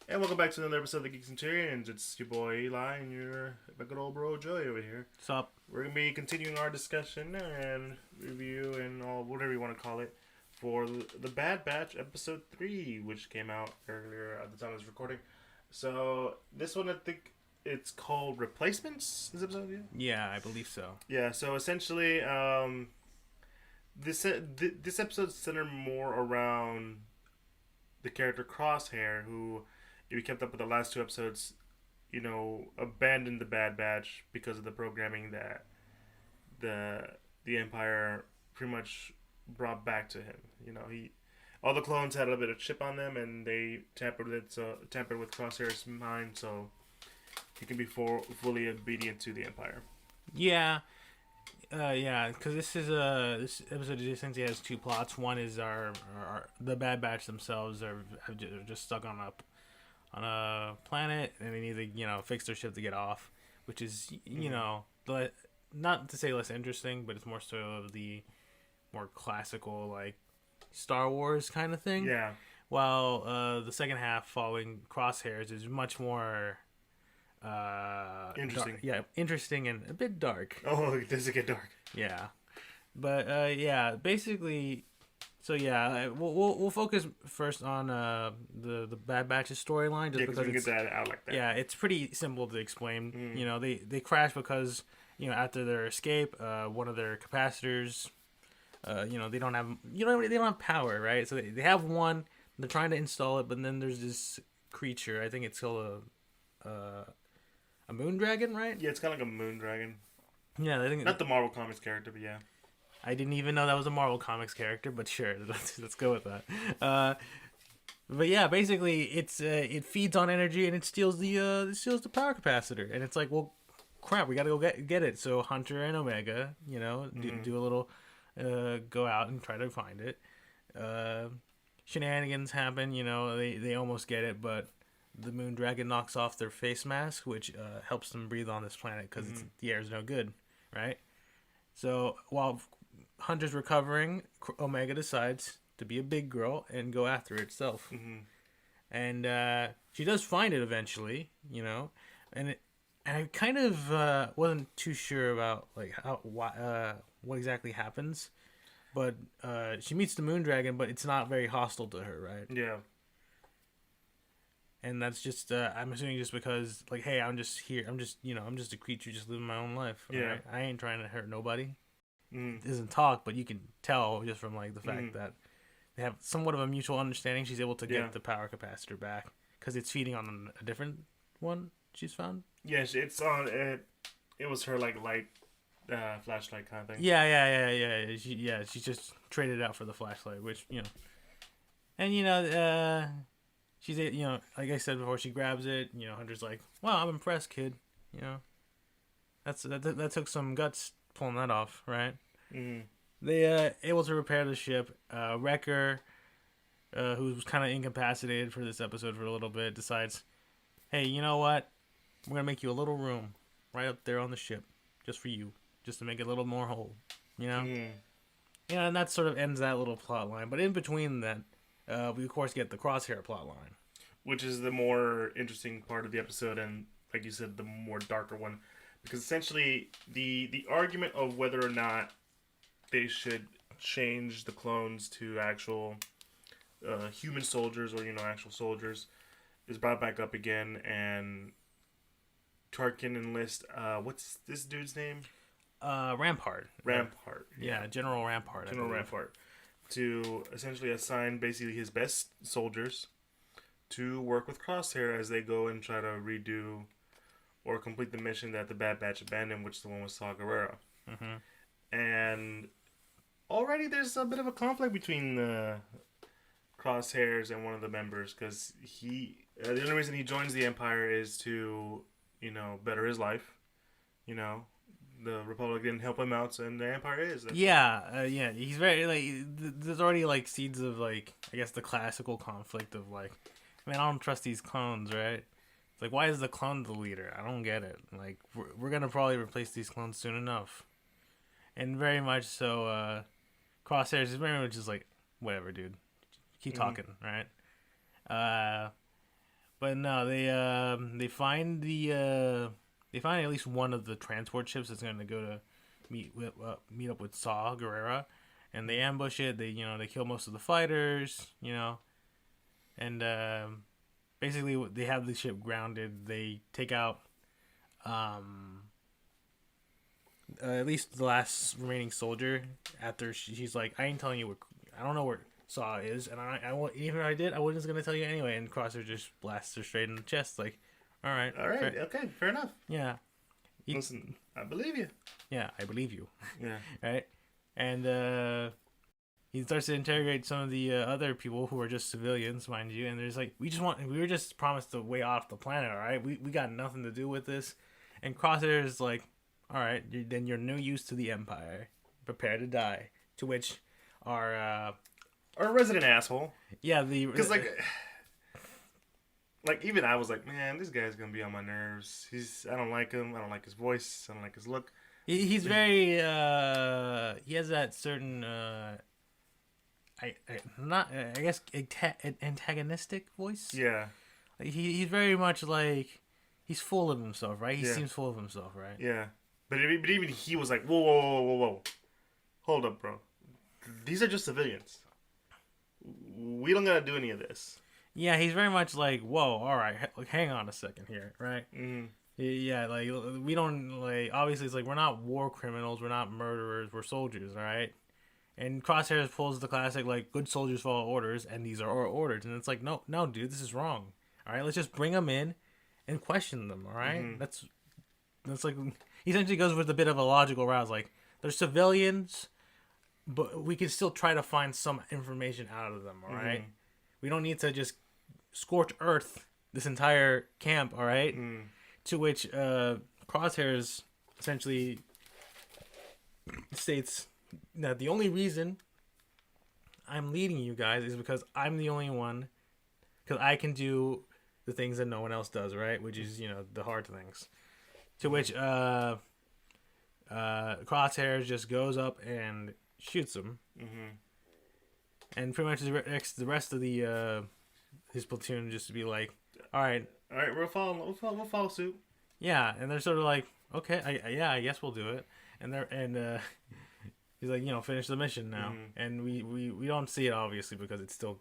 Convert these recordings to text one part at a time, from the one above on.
And welcome back to another episode of the Geek Centurions. It's your boy Eli and my good old bro Joey over here. What's up? We're gonna be continuing our discussion and review and all whatever you want to call it for the Bad Batch episode 3, which came out earlier at the time of this recording. So this one, I think it's called Replacements. This episode, yeah. Yeah, I believe so. Yeah. So essentially, this episode centered more around the character Crosshair, who, if you kept up with the last two episodes, abandoned the Bad Batch because of the programming that the Empire pretty much brought back to him. All the clones had a bit of chip on them, and they tampered with Crosshair's mind, so he can be fully obedient to the Empire. Yeah, because this episode essentially has two plots. One is the Bad Batch themselves are just stuck on a planet, and they need to fix their ship to get off, which is not to say less interesting, but it's more sort of the more classical like Star Wars kind of thing. Yeah. While the second half, following Crosshairs, is much more Interesting. Interesting and a bit dark. Oh, does it get dark? Yeah, but basically, so we'll focus first on the Bad Batch's storyline, just because we can get that out like that. Yeah, it's pretty simple to explain. They crash because after their escape, one of their capacitors, they don't have power, right? So they have one. They're trying to install it, but then there's this creature. I think it's called a moon dragon, right? Yeah, it's kind of like a moon dragon. Yeah, I think not the Marvel Comics character, but yeah. I didn't even know that was a Marvel Comics character, but sure, let's go with that. But yeah, basically, it feeds on energy and it steals the power capacitor, and it's like, well, crap, we gotta go get it. So Hunter and Omega, do a little, go out and try to find it. Shenanigans happen, they almost get it, but the moon dragon knocks off their face mask, which helps them breathe on this planet because the air is no good, right? So while Hunter's recovering, Omega decides to be a big girl and go after it itself. And she does find it eventually, and I kind of wasn't too sure about like what exactly happens, but she meets the moon dragon, but it's not very hostile to her, right? Yeah. And that's just, I'm assuming just because, like, hey, I'm just here. I'm just a creature just living my own life. Yeah. Right? I ain't trying to hurt nobody. It doesn't talk, but you can tell just from, like, the fact that they have somewhat of a mutual understanding. She's able to get the power capacitor back because it's feeding on a different one she's found. Yeah, it's on it. It was her, like, light flashlight kind of thing. Yeah. She just traded it out for the flashlight, which, and, she's, like I said before, she grabs it. Hunter's like, "Wow, I'm impressed, kid." That took some guts pulling that off, right? They able to repair the ship. Wrecker, who was kind of incapacitated for this episode for a little bit, decides, "Hey, you know what? We're gonna make you a little room right up there on the ship, just for you, just to make it a little more whole." And that sort of ends that little plot line. But in between that, we of course get the Crosshair plot line, which is the more interesting part of the episode, and like you said, the more darker one, because essentially the argument of whether or not they should change the clones to actual human soldiers or actual soldiers is brought back up again, and Tarkin enlists what's this dude's name? Rampart. Rampart. Yeah, General Rampart. General Rampart, to essentially assign basically his best soldiers to work with Crosshair as they go and try to redo or complete the mission that the Bad Batch abandoned, which the one was Saw Gerrera. And already there's a bit of a conflict between the Crosshairs and one of the members, because the only reason he joins the Empire is to better his life. The Republic didn't help him out, and the Empire is. He's very, like, there's already, like, seeds of, like, I guess the classical conflict of, like, man, I don't trust these clones, right? It's like, why is the clone the leader? I don't get it. Like, we're going to probably replace these clones soon enough. And very much so, Crosshairs is very much just like, whatever, dude. Keep talking, right? But no, they find they find at least one of the transport ships that's going to go to meet up with Saw Gerrera, and they ambush it. They kill most of the fighters, and basically they have the ship grounded. They take out at least the last remaining soldier. After she's like, I ain't telling you what, I don't know where Saw is, and I won't, even if I did, I wasn't gonna tell you anyway. And Crosshair just blasts her straight in the chest, like, all right, okay, fair enough. yeah. Listen, I believe you. Yeah, I believe you. Yeah. Right, and he starts to interrogate some of the other people who are just civilians, mind you. And there's like, we were just promised a way off the planet. All right, we got nothing to do with this. And Crosshair is like, all right, then you're no use to the Empire. Prepare to die. To which our resident asshole. Yeah, because like even I was like, man, this guy's gonna be on my nerves. I don't like him. I don't like his voice. I don't like his look. He's very he has that certain I guess antagonistic voice. Yeah. Like he's very much like he's full of himself, right? He seems full of himself, right? Yeah. But even he was like, whoa. Hold up, bro. These are just civilians. We don't gotta do any of this. Yeah, he's very much like, whoa, all right, hang on a second here, right? Mm-hmm. Yeah, like, we don't, like, obviously it's like, we're not war criminals, we're not murderers, we're soldiers, all right? And Crosshairs pulls the classic, like, good soldiers follow orders, and these are our orders. And it's like, no, dude, this is wrong. All right, let's just bring them in and question them, all right? Mm-hmm. That's like, he essentially goes with a bit of a logical route. Like, they're civilians, but we can still try to find some information out of them, all right? Mm-hmm. We don't need to just scorch earth this entire camp, all right? Mm. To which Crosshairs essentially states that the only reason I'm leading you guys is because I'm the only one, because I can do the things that no one else does, right? Which is, the hard things. To which Crosshairs just goes up and shoots him. Mm-hmm. And pretty much the rest of the his platoon just to be like, all right, we'll follow suit. Yeah, and they're sort of like, okay, I guess we'll do it. And he's like, finish the mission now. Mm-hmm. And we don't see it obviously because it's still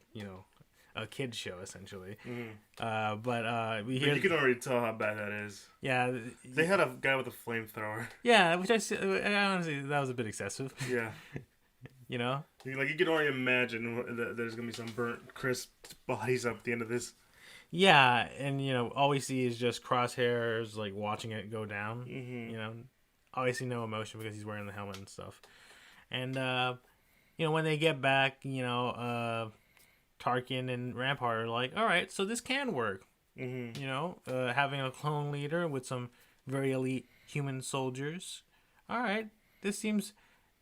a kid show essentially. Mm-hmm. But we hear. But you can already tell how bad that is. Yeah, they had a guy with a flamethrower. Yeah, which I honestly that was a bit excessive. Yeah. Like you can already imagine that there's gonna be some burnt, crisp bodies up at the end of this. Yeah, and all we see is just Crosshairs like watching it go down. Mm-hmm. Obviously no emotion because he's wearing the helmet and stuff. And when they get back, Tarkin and Rampart are like, all right, so this can work. Mm-hmm. Having a clone leader with some very elite human soldiers. All right, this seems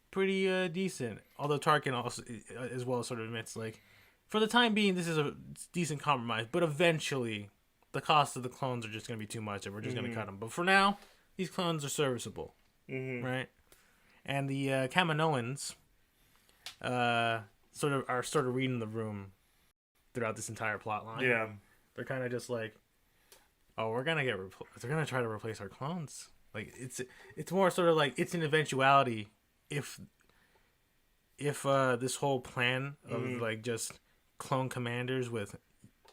pretty decent. Although Tarkin also as well sort of admits like, for the time being, this is a decent compromise, but eventually the cost of the clones are just going to be too much and we're just going to cut them. But for now, these clones are serviceable, right? And the Kaminoans sort of reading the room throughout this entire plot line. Yeah. They're kind of just like, oh, we're going to they're going to try to replace our clones. Like, it's more sort of like, it's an eventuality if this whole plan of like just clone commanders with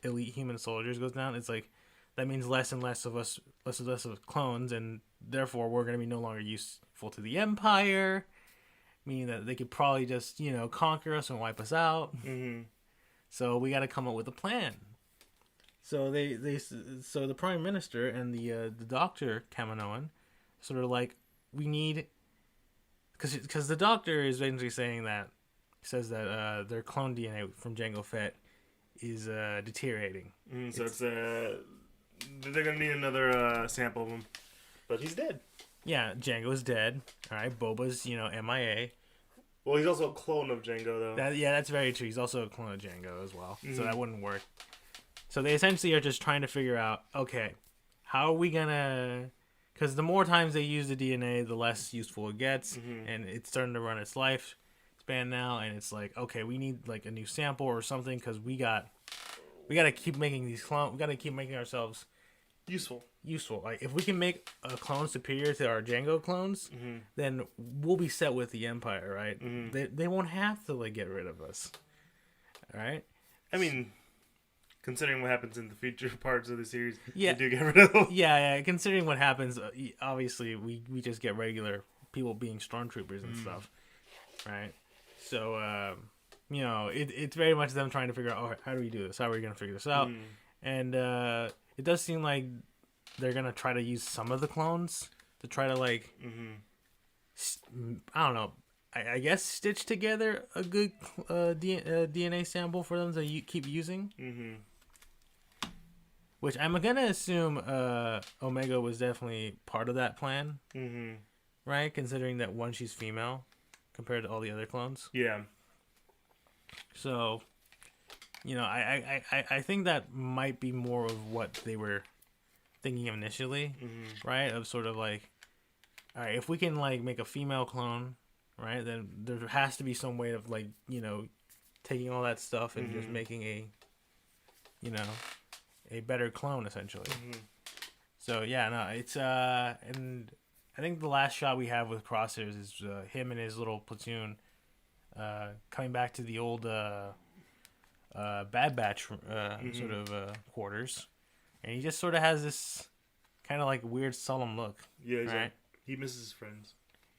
elite human soldiers goes down, it's like that means less and less of clones, and therefore we're going to be no longer useful to the Empire, meaning that they could probably just conquer us and wipe us out. So we got to come up with a plan. So so the Prime Minister and the Doctor Kaminoan sort of like, we need, because the Doctor is basically saying that, says that their clone DNA from Jango Fett is deteriorating. So they're gonna need another sample of him, but he's dead. Yeah, Jango's dead. All right, Boba's MIA. Well, he's also a clone of Jango, though. That's very true. He's also a clone of Jango as well, so that wouldn't work. So they essentially are just trying to figure out, okay, how are we gonna? Because the more times they use the DNA, the less useful it gets, and it's starting to run its lifespan now. And it's like, okay, we need like a new sample or something because we got we gotta keep making these clones. We gotta keep making ourselves useful. Like if we can make a clone superior to our Django clones, then we'll be set with the Empire, right? They won't have to like get rid of us. All right. I mean, considering what happens in the future parts of the series, yeah, they do get rid of them. Yeah. Considering what happens, obviously we just get regular people being stormtroopers and stuff, right? So you know, it's very much them trying to figure out, oh, how do we do this? How are we gonna figure this out? And it does seem like they're gonna try to use some of the clones to try to like, I don't know. I guess stitch together a good DNA sample for them to keep using. Which I'm gonna assume Omega was definitely part of that plan, right? Considering that one, she's female compared to all the other clones. Yeah. So, you know, I think that might be more of what they were thinking initially, right? Of sort of like, all right, if we can like make a female clone, right, then there has to be some way of like, you know, taking all that stuff and just making a, you know, a better clone essentially. So yeah, no, it's and I think the last shot we have with Crosshairs is him and his little platoon coming back to the old Bad Batch sort of quarters, and he just sort of has this kind of like weird solemn look. Yeah, right? Like, he misses his friends.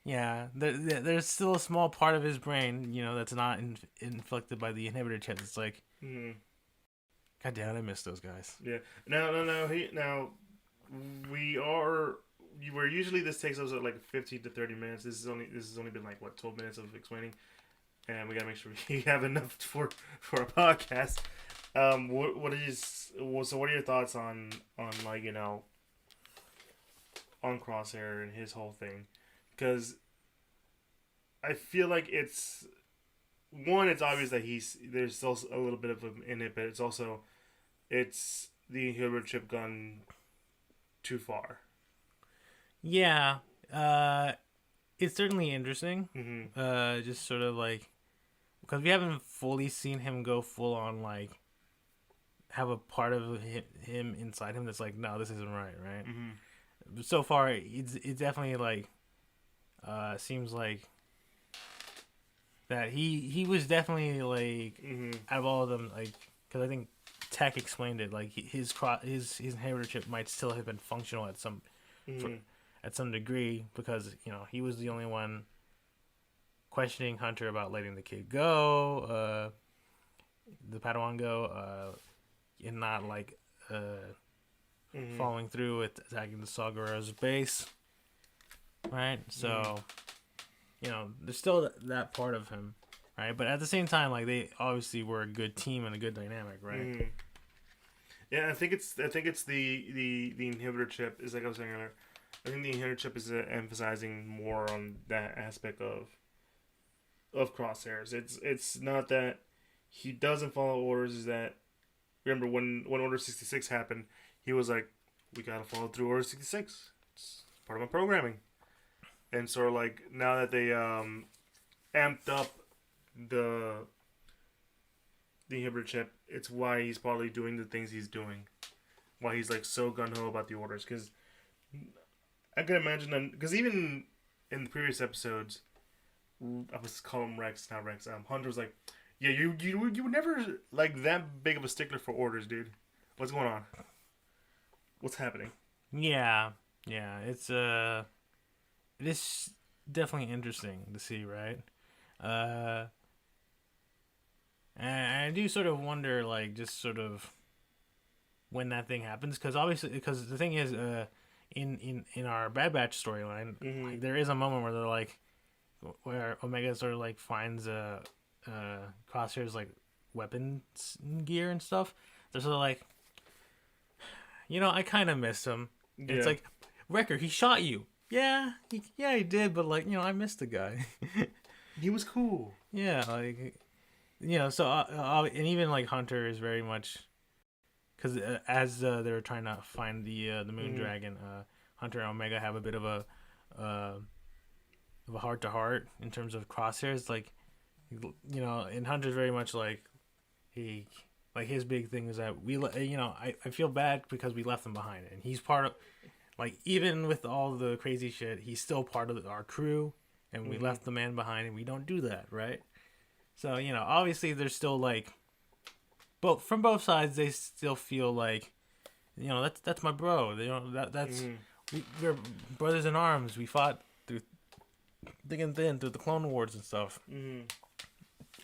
Yeah, there's still a small part of his brain, you know, that's not inflicted by the inhibitor chip. It's like, God damn, I miss those guys. Yeah. Now, where usually this takes us like 15 to 30 minutes. This has only been like what 12 minutes of explaining, and we gotta make sure we have enough for a podcast. What are your thoughts on like, you know, on Crosshair and his whole thing? Because I feel like it's obvious that there's still a little bit of him in it, but it's the inhibitor chip gone too far. Yeah, it's certainly interesting. Just sort of like, because we haven't fully seen him go full on like have a part of him inside him that's like, no, this isn't right. So far, it's definitely like seems like that he was definitely like out of all of them, like, because I think Tech explained it, like his inhibitor chip might still have been functional at some degree, because, you know, he was the only one questioning Hunter about letting the kid go, the Padawan go, and not like following through with attacking the Saw Gerrera's base, right? So, you know, there's still that part of him, right? But at the same time, like, they obviously were a good team and a good dynamic, right? Yeah, I think it's the inhibitor chip is, like I was saying earlier. I think the inhibitor chip is emphasizing more on that aspect of Crosshairs. It's not that he doesn't follow orders. Is that, remember when Order 66 happened, he was like, we gotta follow through Order 66. It's part of my programming. And sort of like, now that they amped up the inhibitor chip, it's why he's probably doing the things he's doing. Why he's like so gun-ho about the orders. Because I can imagine them, because even in the previous episodes, I was calling him Rex, not Rex. Hunter was like, yeah, you were never like that big of a stickler for orders, dude. What's going on? What's happening? Yeah, it's it is definitely interesting to see, right? And I do sort of wonder, like, just sort of when that thing happens, because the thing is, in our Bad Batch storyline, like, there is a moment where they're like, where Omega sort of like finds Crosshair's like weapons gear and stuff. They're sort of like, you know, I kind of missed him. Yeah. It's like, Wrecker, he shot you. Yeah, he did, but, like, you know, I missed the guy. He was cool. Yeah, like, you know, so and even like Hunter is very much, because as they were trying to find the Moon Dragon, Hunter and Omega have a bit of a heart to heart in terms of Crosshairs. Like, you know, and Hunter's very much like, he like his big thing is that I feel bad because we left him behind, and he's part of, like, even with all the crazy shit, he's still part of our crew, and we left the man behind, and we don't do that, right? So, obviously there's still, like, from both sides, they still feel like, that's my bro. That's we're brothers in arms. We fought through thick and thin through the Clone Wars and stuff.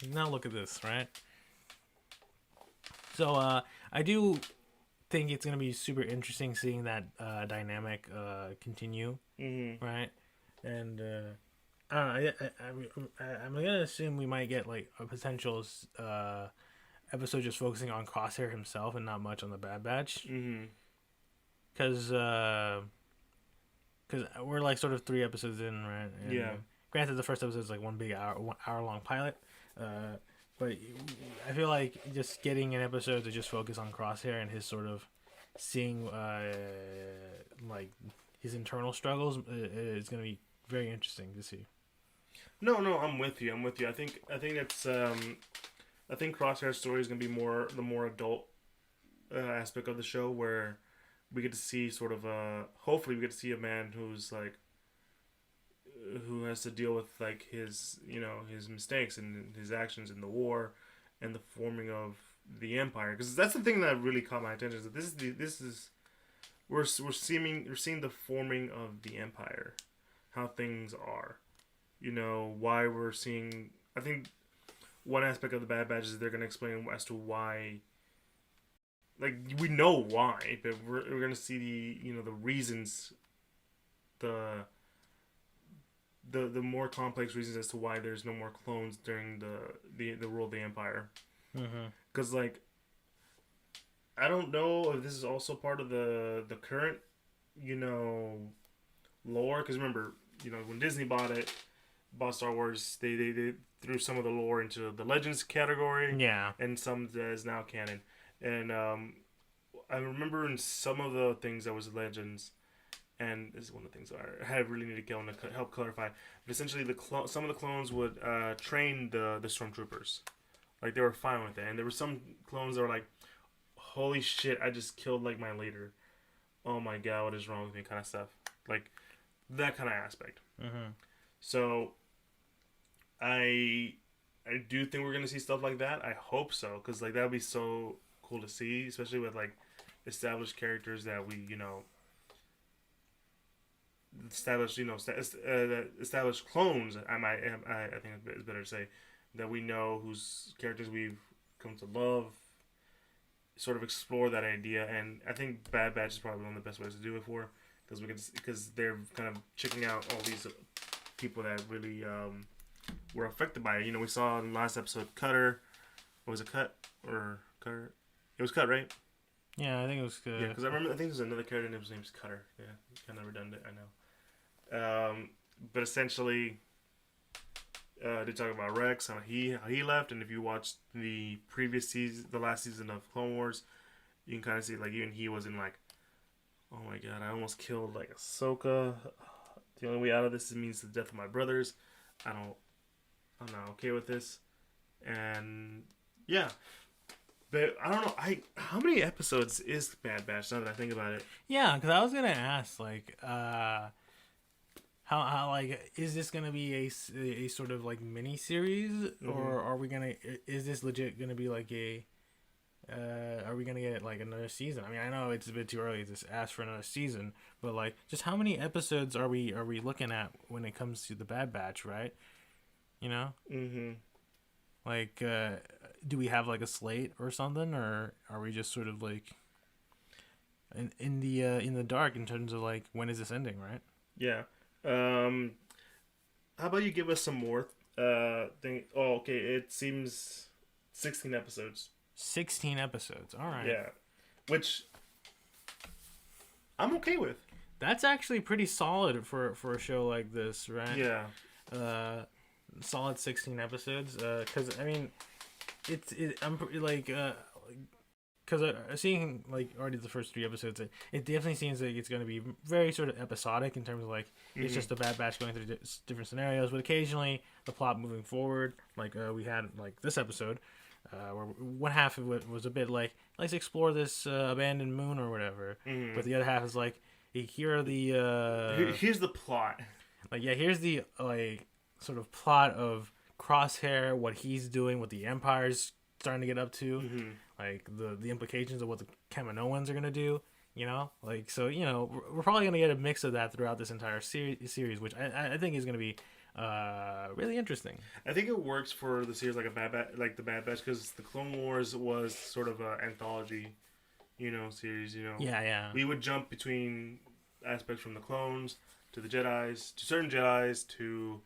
Now look at this, right? So I do think it's gonna be super interesting seeing that dynamic continue, right? And I don't know. I'm gonna assume we might get like a potential episode just focusing on Crosshair himself and not much on the Bad Batch. Because we're like sort of 3 episodes in, right? And, yeah. Granted, the first episode is like 1 hour long pilot. But I feel like just getting an episode to just focus on Crosshair and his sort of seeing like his internal struggles is going to be very interesting to see. No, I'm with you. I think that's I think Crosshair's story is going to be the more adult aspect of the show, where we get to see sort of hopefully we get to see a man who's like who has to deal with like his his mistakes and his actions in the war and the forming of the Empire, because that's the thing that really caught my attention, is that we're seeing the forming of the Empire, how things are, why we're seeing. I think one aspect of the Bad Batch is they're going to explain as to why. Like, we know why, but we're going to see the reasons, the more complex reasons as to why there's no more clones during the rule of the Empire. Because like, I don't know if this is also part of the current lore. Because remember, when Disney bought Star Wars, they threw some of the lore into the Legends category, and some that is now canon. And I remember in some of the things that was Legends, and this is one of the things I really need to help clarify. But essentially, some of the clones would train the stormtroopers, like they were fine with it. And there were some clones that were like, "Holy shit! I just killed like my leader. Oh my god, what is wrong with me?" Kind of stuff, like that kind of aspect. So, I do think we're gonna see stuff like that. I hope so, because like that would be so cool to see, especially with like established characters that we established clones. I think it's better to say that we know whose characters we've come to love. Sort of explore that idea, and I think Bad Batch is probably one of the best ways to do it for, because they're kind of checking out all these people that really were affected by it. We saw in the last episode Cutter. What was it, Cutter? It was Cut, right? Yeah, I think it was good. Yeah, because I think there's another character named Cutter. Yeah, kind of redundant, I know. But essentially, they talk about Rex, how he left, and if you watched the previous season, the last season of Clone Wars, you can kind of see like even he was in like, oh my god, I almost killed like Ahsoka. The only way out of this means the death of my brothers. I'm not okay with this, and yeah. But I don't know. How many episodes is Bad Batch now that I think about it? Yeah, because I was gonna ask like, how like is this gonna be a sort of like mini series, or are we gonna? Is this legit gonna be like a? Are we gonna get like another season? I mean, I know it's a bit too early to ask for another season, but like, just how many episodes are we looking at when it comes to the Bad Batch, right? Like, do we have like a slate or something, or are we just sort of like in the dark in terms of like when is this ending, right? Yeah. How about you give us some more thing? Oh, okay. It seems 16 episodes. 16 episodes. All right. Yeah. Which I'm okay with. That's actually pretty solid for a show like this, right? Yeah. Solid 16 episodes. Because I mean, I'm like because seeing like already the first 3 episodes, it definitely seems like it's going to be very sort of episodic in terms of like it's just a Bad Batch going through different scenarios, but occasionally the plot moving forward, like we had like this episode. where one half of it was a bit like, let's explore this abandoned moon or whatever, but the other half is like, here are the Here's the plot. like, yeah, here's the like sort of plot of Crosshair, what he's doing, what the Empire's starting to get up to, like the implications of what the Kaminoans are gonna do. Like, so we're probably gonna get a mix of that throughout this entire series, which I think is gonna be really interesting. I think it works for the series like the Bad Batch, because the Clone Wars was sort of an anthology, series. Yeah. We would jump between aspects from the clones to the Jedi's, to certain Jedi's, to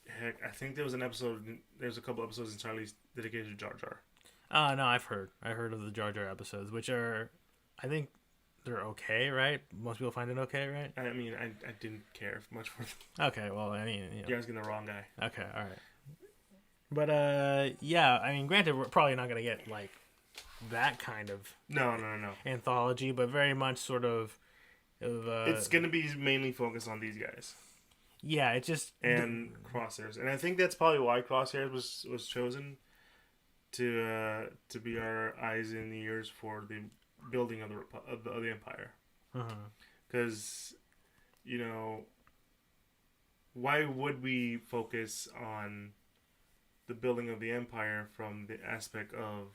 heck, I think there was a couple episodes entirely dedicated to Jar Jar. No, I've heard of the Jar Jar episodes, which are, I think they're okay, right? Most people find it okay, right? I mean, I didn't care much for them. Okay, well, I mean, You're asking the wrong guy. Okay, all right. But yeah, I mean, granted, we're probably not gonna get like that kind of No. anthology, but very much sort of it's gonna be mainly focused on these guys. Yeah, it just and Crosshairs, and I think that's probably why Crosshairs was chosen to be our eyes and ears for the building of the Empire. Because why would we focus on the building of the Empire from the aspect of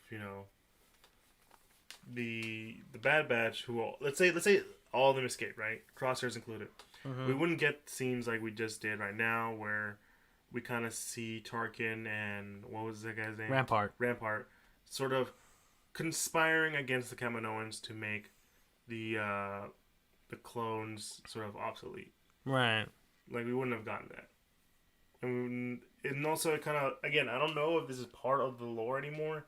the Bad Batch, who let's say all of them escape, right? Crosshairs included. We wouldn't get scenes like we just did right now, where we kind of see Tarkin and what was that guy's name? Rampart, sort of conspiring against the Kaminoans to make the clones sort of obsolete. Right. Like, we wouldn't have gotten that. And also, it kind of, again, I don't know if this is part of the lore anymore,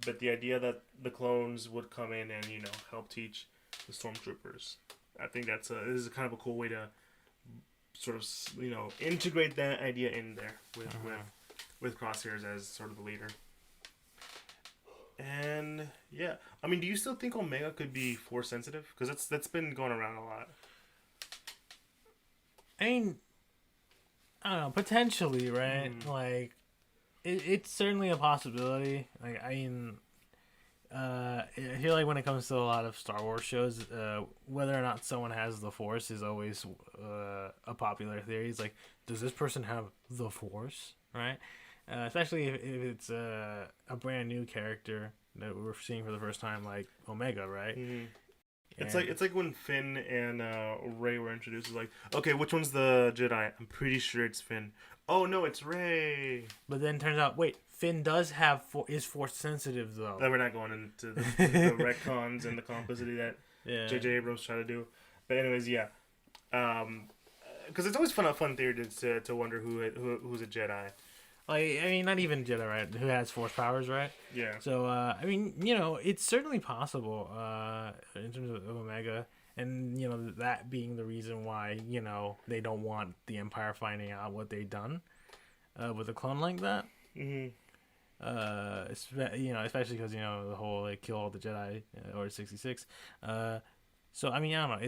but the idea that the clones would come in and help teach the stormtroopers, I think this is kind of a cool way to sort of integrate that idea in there with Crosshairs as sort of the leader. And yeah, I mean, do you still think Omega could be Force sensitive? Because that's been going around a lot. I mean, I don't know, potentially, right? Like, it's certainly a possibility. Like, I mean, I feel like when it comes to a lot of Star Wars shows, whether or not someone has the Force is always a popular theory. It's like, does this person have the Force, right? Especially if it's a brand new character that we're seeing for the first time, like Omega, right? It's like when Finn and Rey were introduced. It's like, okay, which one's the Jedi? I'm pretty sure it's Finn. Oh no, it's Rey. But then turns out, wait, Finn does is Force sensitive though. That we're not going into the retcons and the complicity that J.J. Abrams tried to do. But anyways, yeah, because it's always a fun theory to wonder who's a Jedi. Like, I mean, not even Jedi, right? Who has Force powers, right? Yeah. So, I mean, it's certainly possible in terms of Omega, and, that being the reason why, they don't want the Empire finding out what they've done with a clone like that. Especially because, the whole, like, kill all the Jedi, Order 66. So, I mean, I don't know.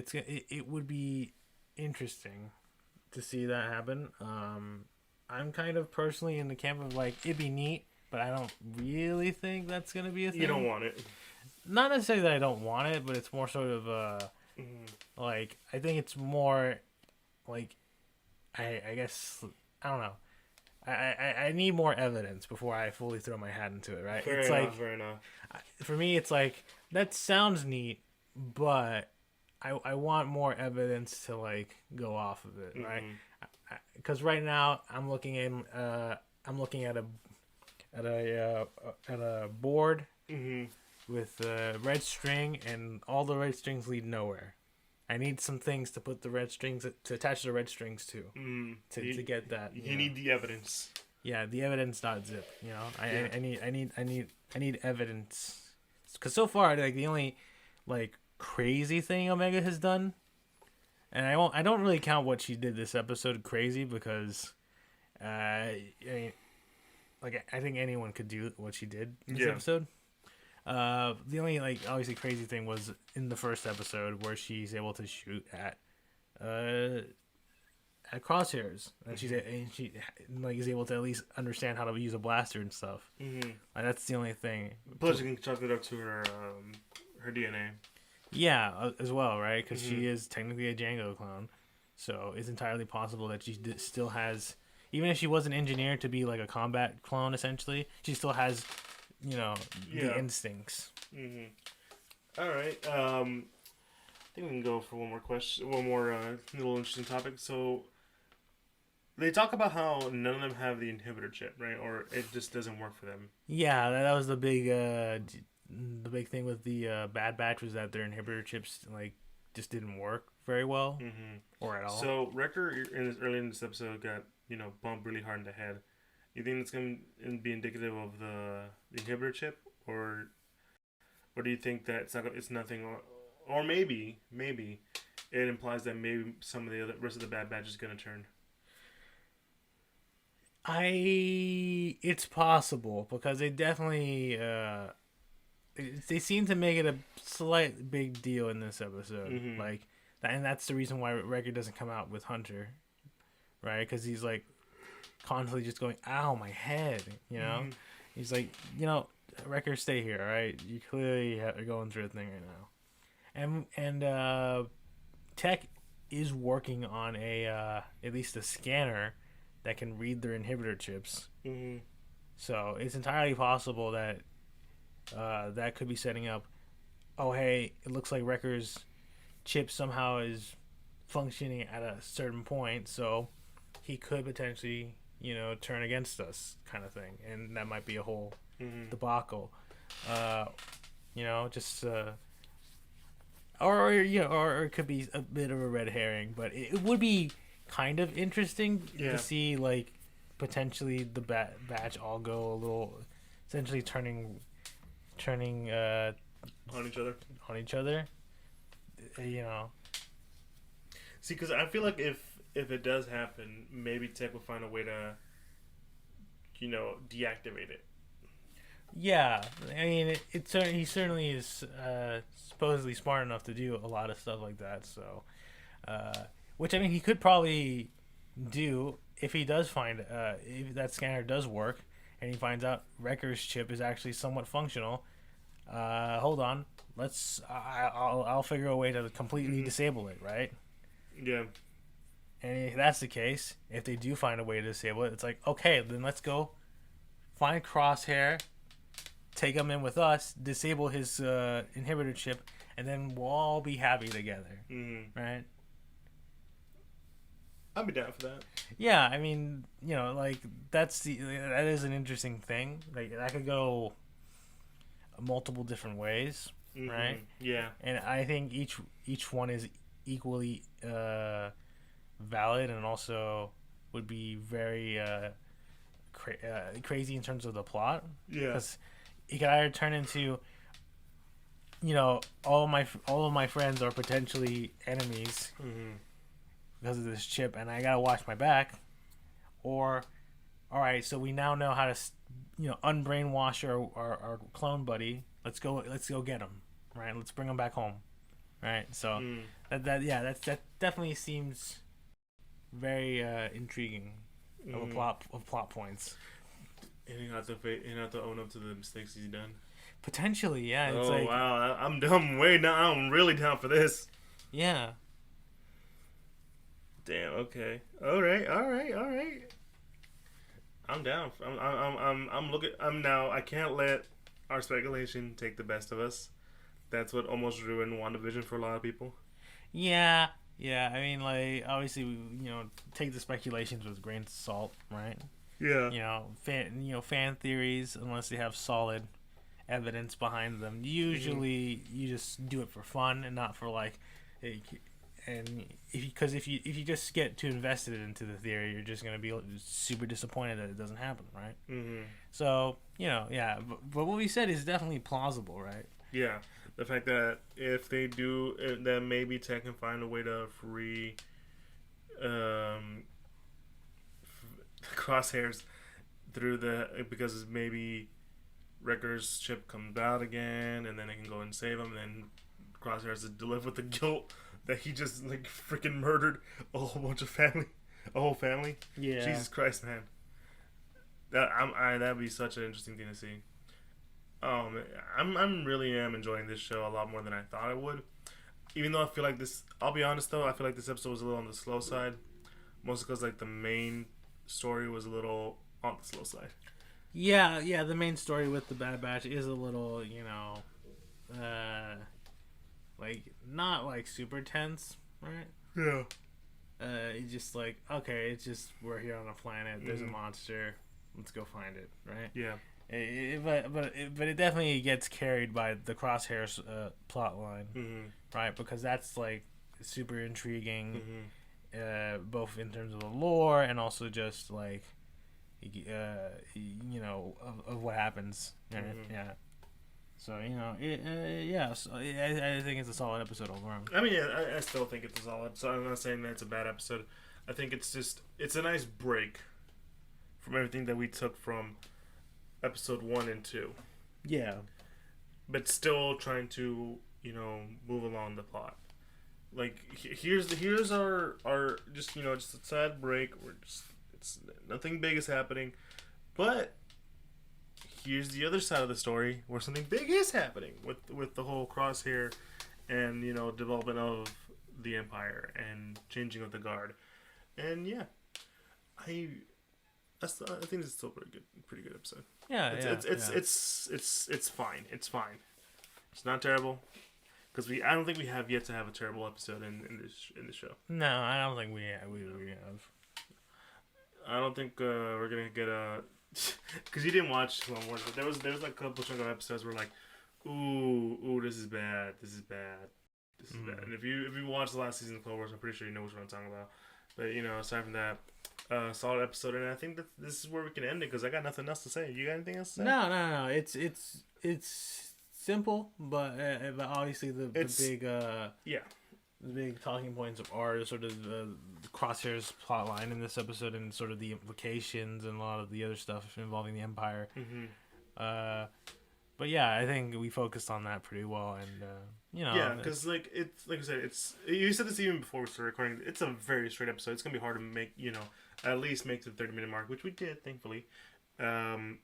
It would be interesting to see that happen. I'm kind of personally in the camp of, like, it'd be neat, but I don't really think that's going to be a thing. You don't want it. Not necessarily that I don't want it, but it's more sort of, like, I think it's more, like, I guess, I don't know. I need more evidence before I fully throw my hat into it, right? Fair enough. For me, it's like, that sounds neat, but I want more evidence to, like, go off of it, right? Because right now I'm looking at a board with red string, and all the red strings lead nowhere. I need some things to put the red strings to attach the red strings to get that. You need the evidence. Yeah, the evidence.zip. I need evidence, because so far, like, the only, like, crazy thing Omega has done. And I don't really count what she did this episode crazy, because, I mean, like, I think anyone could do what she did in this episode. The only, like, obviously crazy thing was in the first episode where she's able to shoot at at Crosshairs, and she like is able to at least understand how to use a blaster and stuff. Mm-hmm. Like, that's the only thing. Plus, you can chalk it up to her DNA. Yeah, as well, right? Because Mm-hmm. she is technically a Django clone, so it's entirely possible that she still has, even if she wasn't engineered to be like a combat clone, essentially, she still has, the instincts. Mm-hmm. All right. I think we can go for one more question, one more little interesting topic. So they talk about how none of them have the inhibitor chip, right? Or it just doesn't work for them. Yeah, that was the big thing with the Bad Batch was that their inhibitor chips like just didn't work very well Mm-hmm. or at all. So Wrecker early in this episode got bumped really hard in the head. You think it's going to be indicative of the inhibitor chip, or do you think that it's nothing, or maybe it implies that maybe some of the rest of the Bad Batch is going to turn? It's possible because they definitely they seem to make it a slight big deal in this episode, Mm-hmm. like, and that's the reason why Wrecker doesn't come out with Hunter, right? Because he's like constantly just going, "Ow, my head," Mm-hmm. He's like, Wrecker, stay here, all right? You clearly are going through a thing right now, and Tech is working on at least a scanner that can read their inhibitor chips. Mm-hmm. So it's entirely possible that that could be setting up. Oh, hey, it looks like Wrecker's chip somehow is functioning at a certain point, so he could potentially, turn against us, kind of thing, and that might be a whole Mm-hmm. debacle. Just or it could be a bit of a red herring, but it would be kind of interesting to see, like, potentially the batch all go a little, essentially turning On each other. on each other. See, because I feel like if it does happen, maybe Tech will find a way to, deactivate it. Yeah, I mean, he certainly is supposedly smart enough to do a lot of stuff like that. So, which, I mean, he could probably do if he does find if that scanner does work, and he finds out Wrecker's chip is actually somewhat functional. Hold on, I'll figure a way to completely disable it, right? Yeah. And if that's the case, if they do find a way to disable it, it's like, okay, then let's go find Crosshair, take him in with us, disable his inhibitor chip, and then we'll all be happy together, right? I'd be down for that. Yeah, I mean, like, that is an interesting thing. Like, that could go multiple different ways, right? Yeah. And I think each one is equally valid, and also would be very crazy in terms of the plot. Yeah. Because it could either turn into, all of my friends are potentially enemies because of this chip, and I gotta watch my back. Or, all right, so we now know how to, unbrainwash our clone buddy. Let's go get him, right? Let's bring him back home, right? So that definitely seems very intriguing of plot points. And he have to own up to the mistakes he's done. Potentially, yeah. It's wow, I'm way down. I'm really down for this. Yeah. Damn. Okay. All right. I'm down. I'm looking. Now. I can't let our speculation take the best of us. That's what almost ruined WandaVision for a lot of people. Yeah. I mean, like, obviously, take the speculations with grains of salt, right? Yeah. Fan theories, unless they have solid evidence behind them. Usually, you just do it for fun and not for, like, and if you just get too invested into the theory, you're just gonna be super disappointed that it doesn't happen, right? So yeah, but what we said is definitely plausible, right? Yeah, the fact that if they do, then maybe Tech can find a way to free Crosshairs through because maybe Wrecker's chip comes out again, and then they can go and save him, and then Crosshairs to live with the guilt that he just, like, freaking murdered a whole bunch of family. A whole family. Yeah. Jesus Christ, man. That'd be such an interesting thing to see. Man, I'm really am enjoying this show a lot more than I thought I would. Even though I feel like this, I'll be honest though, I feel like this episode was a little on the slow side, mostly because like the main story was a little on the slow side. Yeah, the main story with the Bad Batch is a little, like not like super tense, right? Yeah. It's just like, okay, it's just we're here on a planet. There's a monster. Let's go find it, right? Yeah. But it definitely gets carried by the Crosshairs plot line, right? Because that's like super intriguing, both in terms of the lore and also just like, of what happens. Right? Yeah. So so I think it's a solid episode overall. I mean, I still think it's a solid. So I'm not saying that it's a bad episode. I think it's a nice break from everything that we took from episode 1 and 2. Yeah. But still trying to, move along the plot. Like here's our just just a sad break. It's nothing big is happening, but here's the other side of the story where something big is happening with the whole Crosshair and development of the Empire and changing of the Guard, and I think it's still pretty good episode. Yeah, It's fine. It's fine. It's not terrible because I don't think we have yet to have a terrible episode in this show. No, I don't think we have. I don't think we're gonna get a because you didn't watch Clone Wars, but there was like a couple chunk of episodes where like, ooh, this is bad. And if you watched the last season of Clone Wars, I'm pretty sure you know what I'm talking about. But aside from that, solid episode, and I think that this is where we can end it because I got nothing else to say. You got anything else to say? No. It's simple, but obviously the big talking points are sort of the Crosshairs plot line in this episode and sort of the implications and a lot of the other stuff involving the Empire. But I think we focused on that pretty well, and because like I said, you said this even before we started recording. It's a very straight episode. It's gonna be hard to make at least make the 30-minute mark, which we did thankfully, to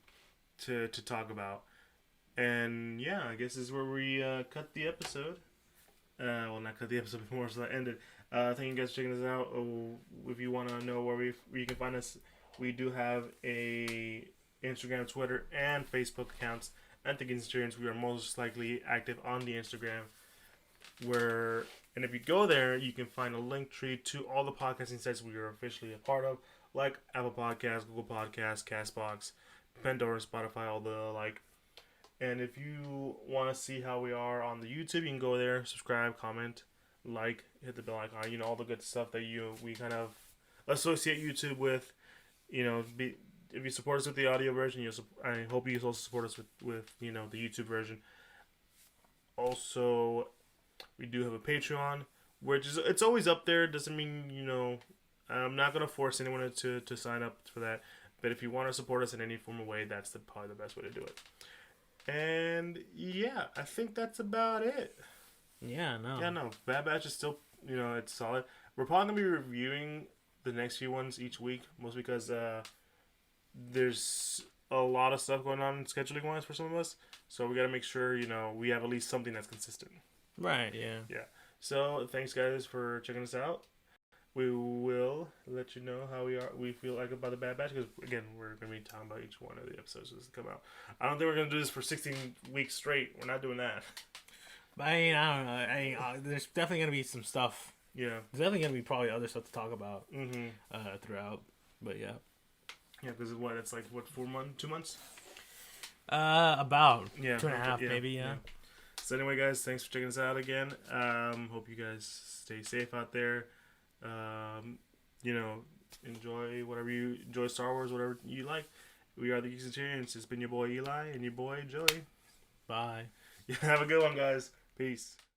talk about. And I guess this is where we cut the episode. Not cut the episode before, so that ended. Thank you guys for checking us out. If you want to know where you can find us, we do have a Instagram, Twitter, and Facebook accounts at the Geek Centurions. We are most likely active on the Instagram, and if you go there, you can find a link tree to all the podcasting sites we are officially a part of, like Apple Podcasts, Google Podcasts, Castbox, Pandora, Spotify, all the like. And if you want to see how we are on the YouTube, you can go there, subscribe, comment, like, hit the bell icon, all the good stuff that we kind of associate YouTube with. If you support us with the audio version, I hope you also support us with the YouTube version. Also, we do have a Patreon, which it's always up there. Doesn't mean I'm not gonna force anyone to sign up for that. But if you want to support us in any form of way, that's probably the best way to do it. And I think that's about it. No. Bad Batch is still, it's solid. We're probably gonna be reviewing the next few ones each week, mostly because there's a lot of stuff going on scheduling wise for some of us. So we gotta make sure we have at least something that's consistent. Right. Yeah. Yeah. So thanks guys for checking us out. We will let you know how we feel like about the Bad Batch, because again we're gonna be talking about each one of the episodes as they come out. I don't think we're gonna do this for 16 weeks straight. We're not doing that. But I don't know. There's definitely gonna be some stuff. Yeah. There's definitely gonna be probably other stuff to talk about. Throughout. But yeah. Yeah, because it's like 4 months, 2 months. About 2.5 maybe. Yeah. So anyway, guys, thanks for checking us out again. Hope you guys stay safe out there. Enjoy Star Wars, whatever you like. We are the Geek Centurions. It's been your boy Eli and your boy Joey. Bye. Have a good one, guys. Peace.